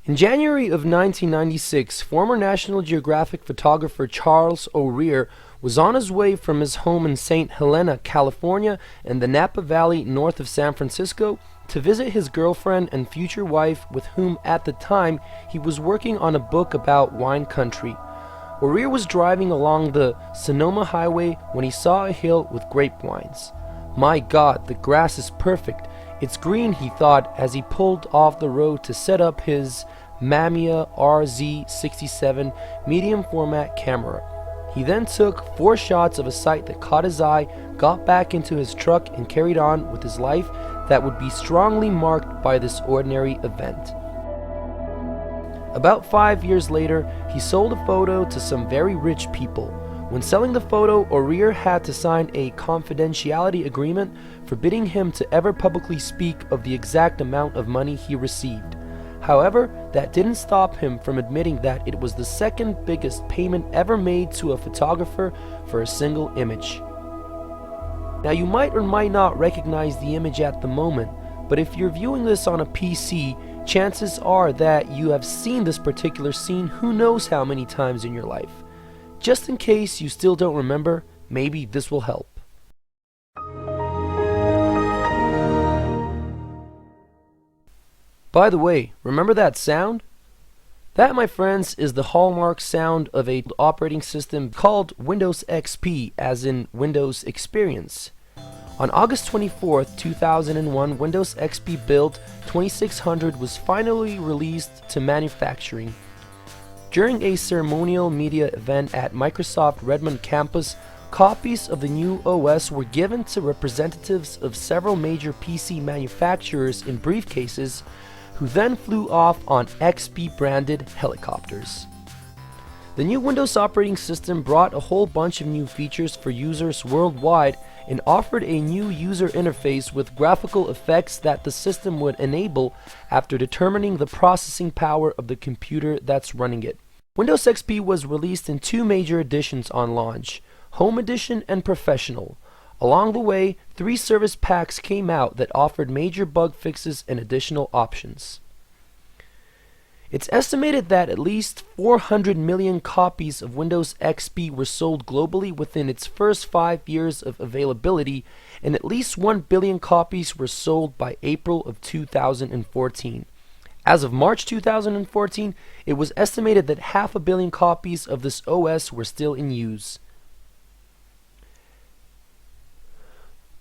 In January of 1996, former National Geographic photographer Charles O'Rear was on his way from his home in St. Helena, California, in the Napa Valley north of San Francisco, to visit his girlfriend and future wife, with whom at the time he was working on a book about wine country. O'Rear was driving along the Sonoma Highway when he saw a hill with grape vines. "My God, the grass is perfect. It's green," he thought as he pulled off the road to set up his Mamiya RZ67 medium format camera. He then took 4 shots of a site that caught his eye, got back into his truck, and carried on with his life that would be strongly marked by this ordinary event. About 5 years later, he sold a photo to some very rich people. When selling the photo, O'Rear had to sign a confidentiality agreement forbidding him to ever publicly speak of the exact amount of money he received. However, that didn't stop him from admitting that it was the second biggest payment ever made to a photographer for a single image. Now, you might or might not recognize the image at the moment, but if you're viewing this on a PC, chances are that you have seen this particular scene who knows how many times in your life. Just in case you still don't remember, maybe this will help. By the way, remember that sound? That, my friends, is the hallmark sound of an operating system called Windows XP, as in Windows Experience. On August 24, 2001, Windows XP build 2600 was finally released to manufacturing. During a ceremonial media event at Microsoft Redmond campus, copies of the new OS were given to representatives of several major PC manufacturers in briefcases, who then flew off on XP-branded helicopters. The new Windows operating system brought a whole bunch of new features for users worldwide and offered a new user interface with graphical effects that the system would enable after determining the processing power of the computer that's running it. Windows XP was released in 2 major editions on launch, Home Edition and Professional. Along the way, 3 service packs came out that offered major bug fixes and additional options. It's estimated that at least 400 million copies of Windows XP were sold globally within its first 5 years of availability, and at least 1 billion copies were sold by April of 2014. As of March 2014, it was estimated that 500 million copies of this OS were still in use.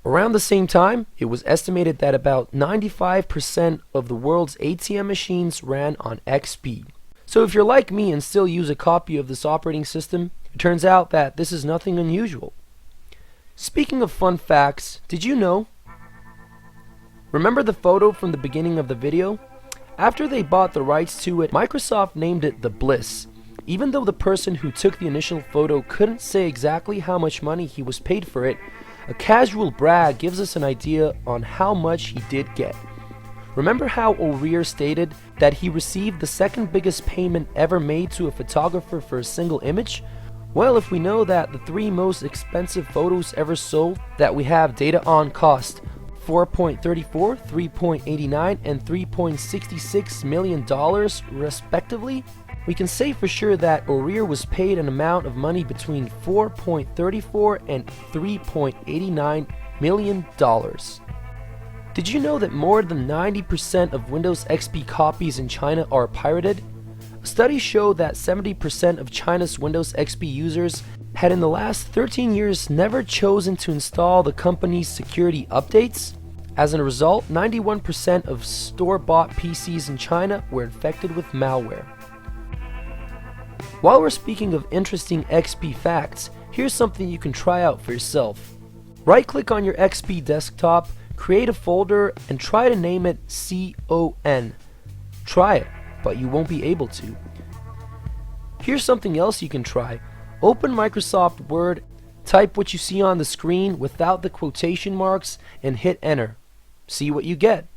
Around the same time, it was estimated that about 95% of the world's ATM machines ran on XP. So if you're like me and still use a copy of this operating system, it turns out that this is nothing unusual. Speaking of fun facts, did you know? Remember the photo from the beginning of the video? After they bought the rights to it, Microsoft named it the Bliss. Even though the person who took the initial photo couldn't say exactly how much money he was paid for it, a casual brag gives us an idea on how much he did get. Remember how O'Rear stated that he received the second biggest payment ever made to a photographer for a single image? Well, if we know that the 3 most expensive photos ever sold that we have data on cost $4.34, $3.89, and $3.66 million respectively, we can say for sure that O'Rear was paid an amount of money between $4.34 and $3.89 million. Did you know that more than 90% of Windows XP copies in China are pirated? A study showed that 70% of China's Windows XP users had in the last 13 years never chosen to install the company's security updates. As a result, 91% of store-bought PCs in China were infected with malware. While we're speaking of interesting XP facts, here's something you can try out for yourself. Right-click on your XP desktop, create a folder, and try to name it CON. Try it, but you won't be able to. Here's something else you can try. Open Microsoft Word, type what you see on the screen without the quotation marks, and hit enter. See what you get.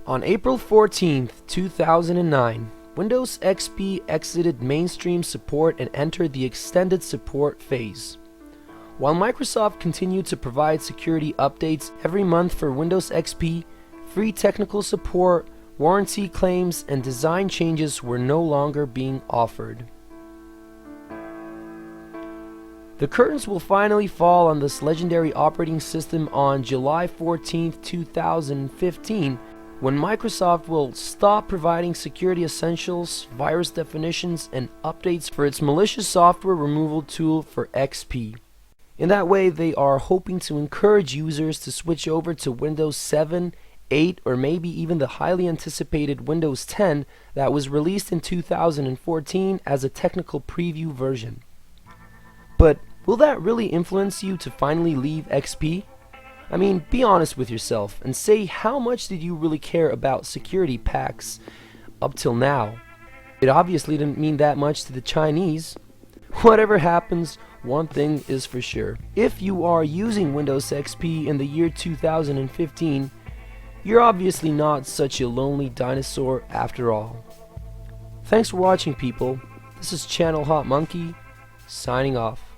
On April 14, 2009, Windows XP exited mainstream support and entered the extended support phase. While Microsoft continued to provide security updates every month for Windows XP, free technical support, warranty claims, and design changes were no longer being offered. The curtains will finally fall on this legendary operating system on July 14, 2015, when Microsoft will stop providing security essentials, virus definitions, and updates for its malicious software removal tool for XP. In that way, they are hoping to encourage users to switch over to Windows 7, 8, or maybe even the highly anticipated Windows 10 that was released in 2014 as a technical preview version. But will that really influence you to finally leave XP? I mean, be honest with yourself and say, how much did you really care about security packs up till now? It obviously didn't mean that much to the Chinese. Whatever happens, one thing is for sure. If you are using Windows XP in the year 2015, you're obviously not such a lonely dinosaur after all. Thanks for watching, people. This is Channel Hot Monkey, signing off.